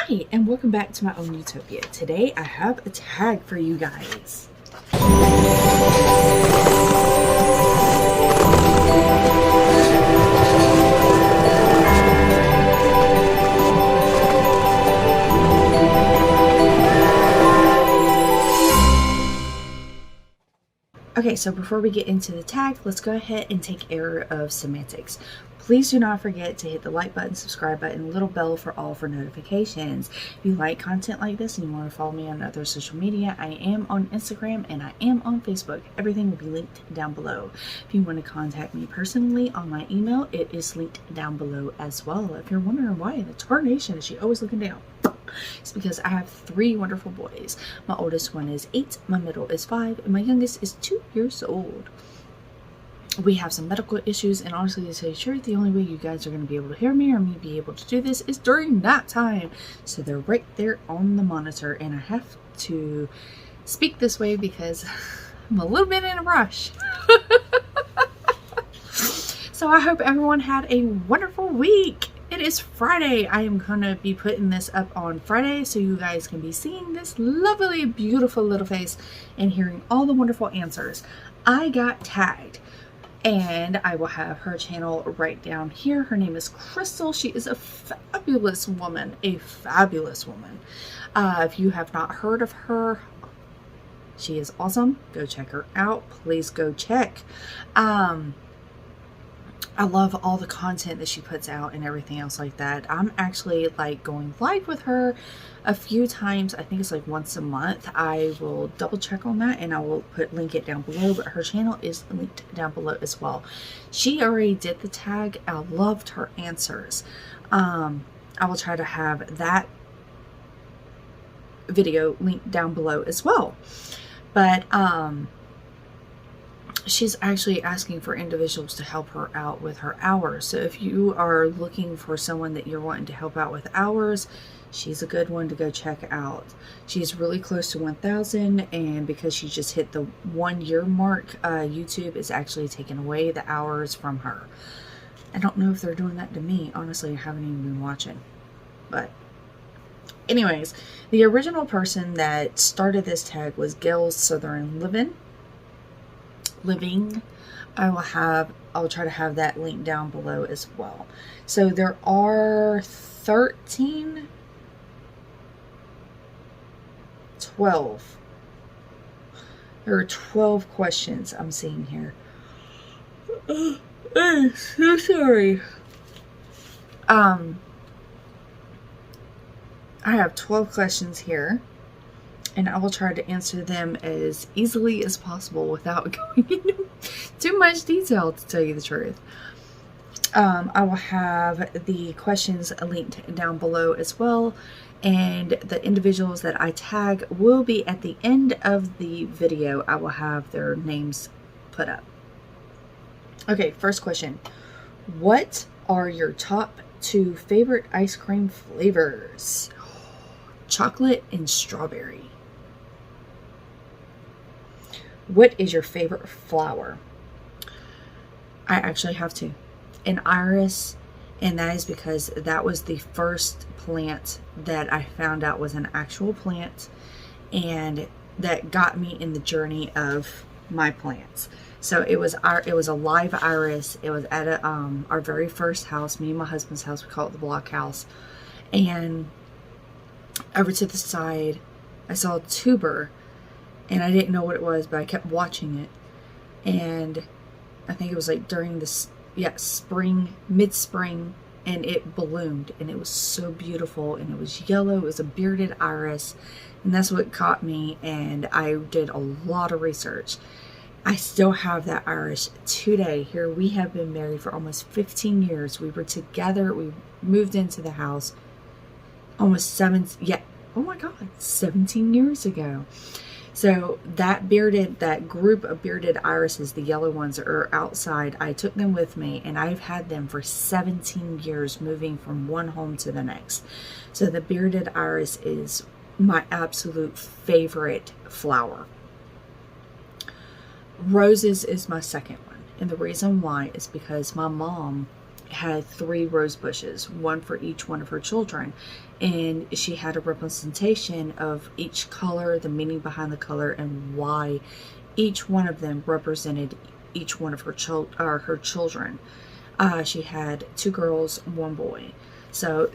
Hi, and welcome back to my own Utopia. Today I have a tag for you guys. Okay, so before we get into the tag, let's go ahead and take care of semantics. Please do not forget to hit the like button, subscribe button, little bell for all for notifications. If you like content like this and you want to follow me on other social media, I am on Instagram and I am on Facebook. Everything will be linked down below. If you want to contact me personally on my email, it is linked down below as well. If you're wondering why in the tarnation is she always looking down, it's because I have 3 wonderful boys. My oldest one is 8, my middle is 5, and my youngest is 2 years old. We have some medical issues, and honestly, to tell you the truth, the only way you guys are going to be able to hear me or me be able to do this is during nap time. So they're right there on the monitor, and I have to speak this way because I'm a little bit in a rush. So I hope everyone had a wonderful week. It is Friday. I am going to be putting this up on Friday so you guys can be seeing this lovely, beautiful little face and hearing all the wonderful answers. I got tagged, and I will have her channel right down here. Her name is Crystal. She is a fabulous woman, if you have not heard of her, she is awesome. Go check her out. Please go check. I love all the content that she puts out and everything else like that. I'm actually like going live with her a few times. I think it's like once a month. I will double check on that and I will link it down below, but her channel is linked down below as well. She already did the tag. I loved her answers. I will try to have that video linked down below as well. But she's actually asking for individuals to help her out with her hours. So if you are looking for someone that you're wanting to help out with hours, she's a good one to go check out. She's really close to 1,000, and because she just hit the 1-year mark, YouTube is actually taking away the hours from her. I don't know if they're doing that to me. Honestly, I haven't even been watching. But anyways, the original person that started this tag was Gail's Southern Living. I'll try to have that link down below as well. So there are 12. There are 12 questions I'm seeing here. I'm so sorry. I have 12 questions here, and I will try to answer them as easily as possible without going into too much detail, to tell you the truth. I will have the questions linked down below as well, and the individuals that I tag will be at the end of the video. I will have their names put up. Okay, first question. What are your top 2 favorite ice cream flavors? Chocolate and strawberry. What is your favorite flower? I actually have 2. An iris, and that is because that was the first plant that I found out was an actual plant, and that got me in the journey of my plants. So it was a live iris. It was at our very first house, me and my husband's house. We call it the block house. And over to the side, I saw a tuber, and I didn't know what it was, but I kept watching it. And I think it was like during this, spring, mid-spring, and it bloomed, and it was so beautiful, and it was yellow. It was a bearded iris, and that's what caught me, and I did a lot of research. I still have that iris today. Here we have been married for almost 15 years. We were together. We moved into the house almost 17 years ago. So that group of bearded irises, the yellow ones, are outside. I took them with me, and I've had them for 17 years, moving from one home to the next. So the bearded iris is my absolute favorite flower. Roses is my second one. And the reason why is because my mom had 3 rose bushes, one for each one of her children. And she had a representation of each color, the meaning behind the color, and why each one of them represented each one of her children. She had 2 girls, 1 boy. So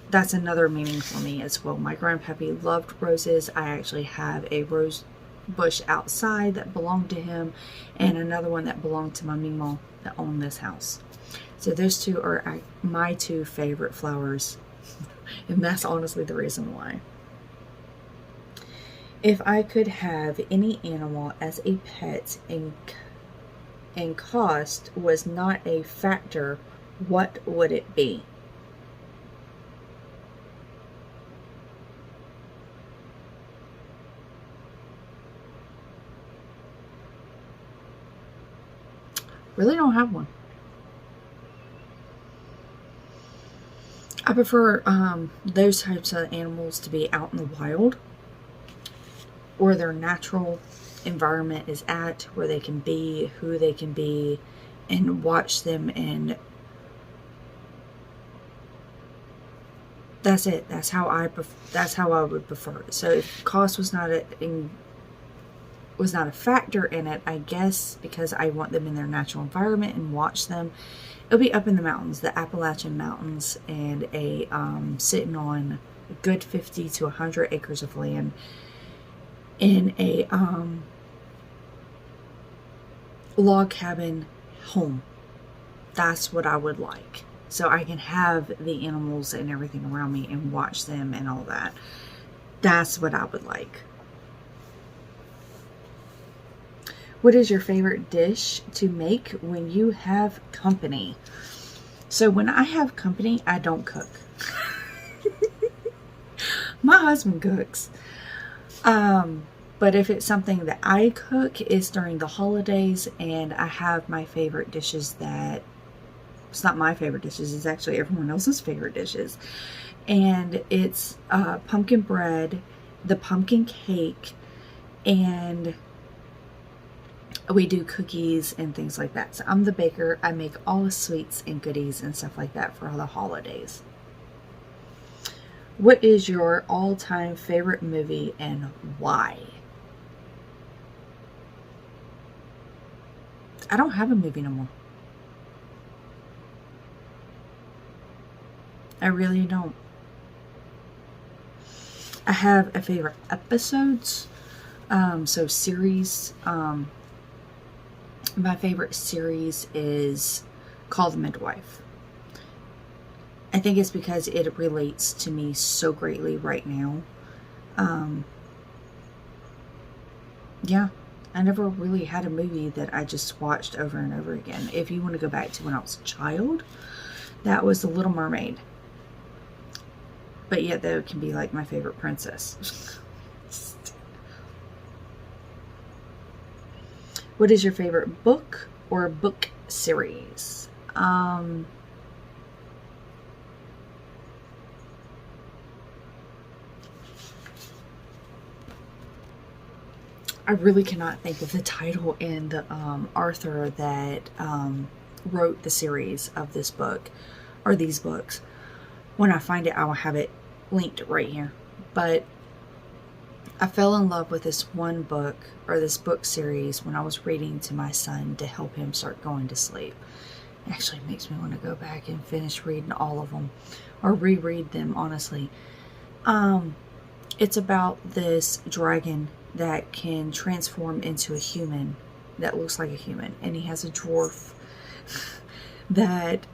that's another meaning for me as well. My grandpappy loved roses. I actually have a rose bush outside that belonged to him, and another one that belonged to my Mima that owned this house. So those 2 are my 2 favorite flowers, and that's honestly the reason why. If I could have any animal as a pet and cost was not a factor, what would it be? Really don't have one. I prefer those types of animals to be out in the wild, where their natural environment is at, where they can be who they can be, and watch them, and that's it. That's how I would prefer it. So if cost was not a factor in it, I guess because I want them in their natural environment and watch them, it'll be up in the mountains, the Appalachian Mountains, and sitting on a good 50 to 100 acres of land in a log cabin home. That's what I would like. So I can have the animals and everything around me and watch them and all that. That's what I would like. What is your favorite dish to make when you have company? So when I have company, I don't cook. My husband cooks. But if it's something that I cook, it's during the holidays, and I have my favorite dishes that, it's not my favorite dishes, it's actually everyone else's favorite dishes. And it's pumpkin bread, the pumpkin cake, and we do cookies and things like that. So I'm the baker. I make all the sweets and goodies and stuff like that for all the holidays. What is your all-time favorite movie and why? I don't have a movie no more. I really don't. I have a favorite episodes, so series. My favorite series is Call the Midwife. I think it's because it relates to me so greatly right now. Yeah, I never really had a movie that I just watched over and over again. If you want to go back to when I was a child, that was The Little Mermaid. But yet that can be like my favorite princess. What is your favorite book or book series? I really cannot think of the title and the author that wrote the series of this book or these books. When I find it, I will have it linked right here. But I fell in love with this one book, or this book series, when I was reading to my son to help him start going to sleep. It actually makes me want to go back and finish reading all of them, or reread them, honestly. It's about this dragon that can transform into a human that looks like a human, and he has a dwarf that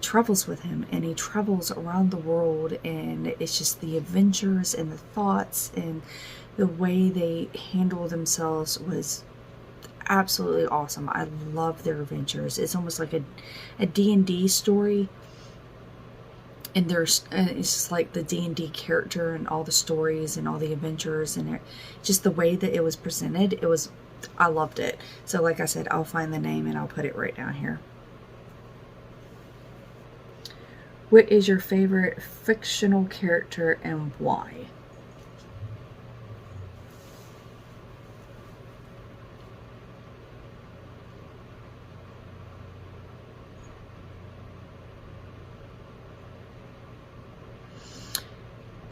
travels with him, and he travels around the world, and it's just the adventures and the thoughts and the way they handle themselves was absolutely awesome. I love their adventures. It's almost like a D&D story, and there's it's just like the D&D character and all the stories and all the adventures, and just the way that it was presented, I loved it. So like I said, I'll find the name and I'll put it right down here. What is your favorite fictional character and why?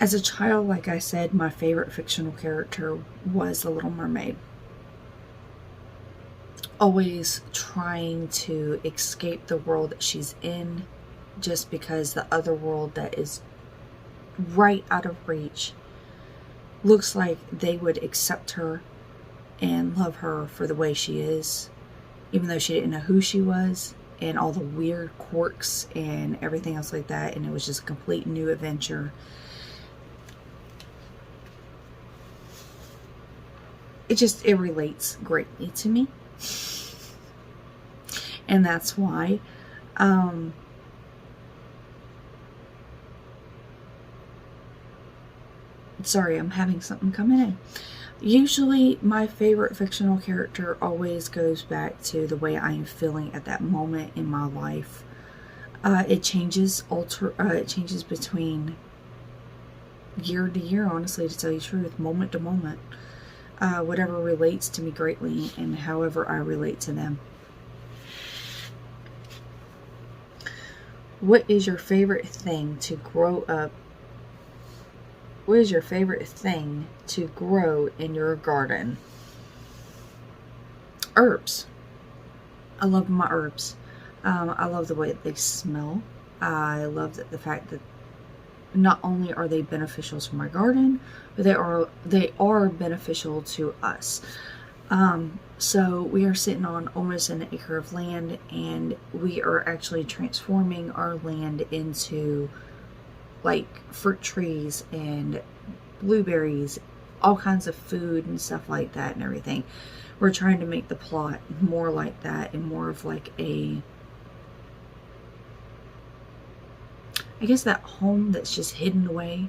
As a child, like I said, my favorite fictional character was the Little Mermaid. Always trying to escape the world that she's in, just because the other world that is right out of reach looks like they would accept her and love her for the way she is, even though she didn't know who she was and all the weird quirks and everything else like that. And it was just a complete new adventure. It relates greatly to me. And that's why sorry, I'm having something coming in. Usually my favorite fictional character always goes back to the way I am feeling at that moment in my life. It changes between year to year, honestly, to tell you the truth, moment to moment. Whatever relates to me greatly and however I relate to them. What is your favorite thing to grow up? What is your favorite thing to grow in your garden? Herbs. I love my herbs. I love the way that they smell. I love the fact that not only are they beneficial to my garden, but they are beneficial to us. So we are sitting on almost an acre of land, and we are actually transforming our land into like fruit trees and blueberries, all kinds of food and stuff like that and everything. We're trying to make the plot more like that and more of like I guess that home that's just hidden away.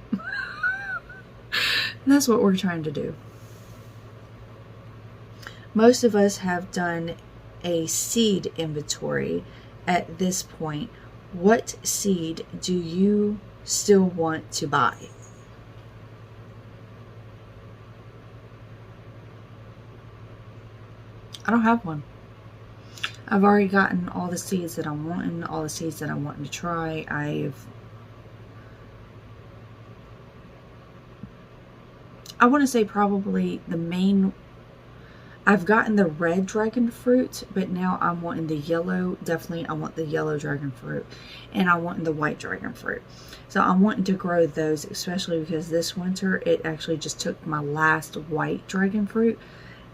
That's what we're trying to do. Most of us have done a seed inventory at this point. What seed do you still want to buy? I don't have one. I've already gotten all the seeds that I'm wanting, all the seeds that I'm wanting to try. I want to say probably the main, I've gotten the red dragon fruit, but now I'm wanting the yellow. Definitely I want the yellow dragon fruit, and I'm wanting the white dragon fruit. So I'm wanting to grow those, especially because this winter it actually just took my last white dragon fruit,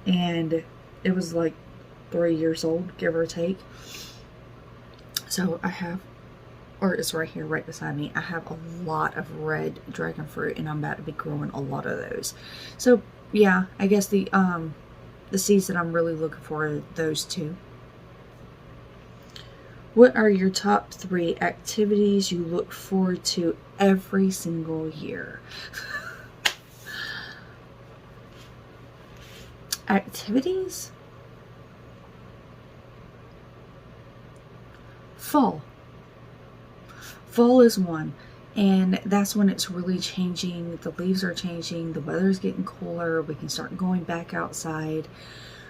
and it was like 3 years old, give or take. So I have, or it's right here, right beside me, I have a lot of red dragon fruit, and I'm about to be growing a lot of those. So yeah, I guess the seeds that I'm really looking for are those two. What are your top 3 activities you look forward to every single year? Activities? Fall. Fall is one, and that's when it's really changing. The leaves are changing, the weather's getting cooler, we can start going back outside,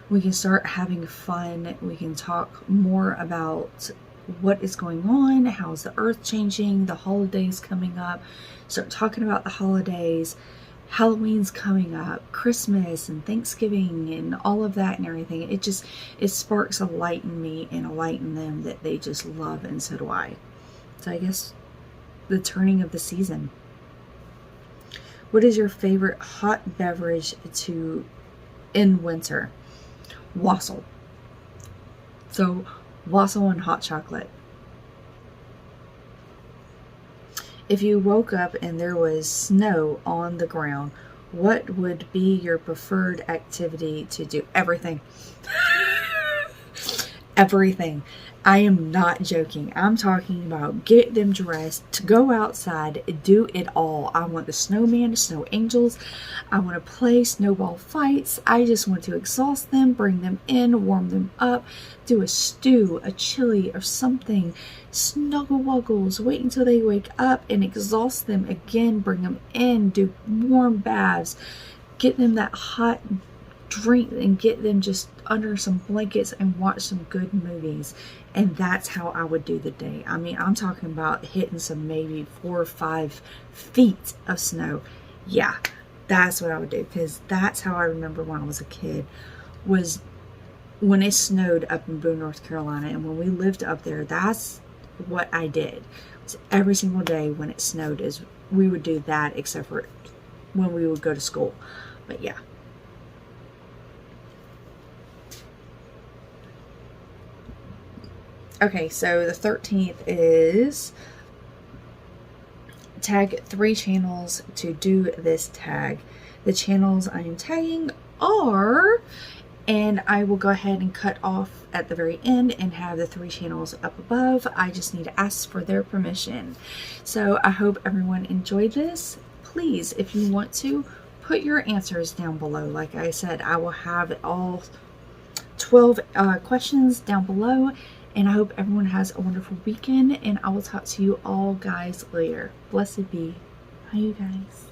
we can start having fun, we can talk more about what is going on, how's the earth changing, the holidays coming up, start talking about the holidays, Halloween's coming up, Christmas and Thanksgiving and all of that and everything. It sparks a light in me and a light in them that they just love, and so do I. So I guess the turning of the season. What is your favorite hot beverage in winter? Wassail. So wassail and hot chocolate. If you woke up and there was snow on the ground, what would be your preferred activity to do? Everything. Everything. I am not joking. I'm talking about get them dressed, to go outside, do it all. I want the snowman, the snow angels. I want to play snowball fights. I just want to exhaust them, bring them in, warm them up, do a stew, a chili or something. Snuggle wuggles, wait until they wake up and exhaust them again, bring them in, do warm baths, get them that hot drink and get them just under some blankets and watch some good movies. And that's how I would do the day. I mean, I'm talking about hitting some maybe 4 or 5 feet of snow. Yeah, that's what I would do, because that's how I remember when I was a kid, was when it snowed up in Boone, North Carolina. And when we lived up there, that's what I did. So every single day when it snowed, is we would do that, except for when we would go to school. But yeah. Okay, so the 13th is tag 3 channels to do this tag. The channels I am tagging are, and I will go ahead and cut off at the very end and have the 3 channels up above. I just need to ask for their permission. So I hope everyone enjoyed this. Please, if you want to, put your answers down below. Like I said, I will have all 12 questions down below. And I hope everyone has a wonderful weekend. And I will talk to you all guys later. Blessed be. Bye, you guys.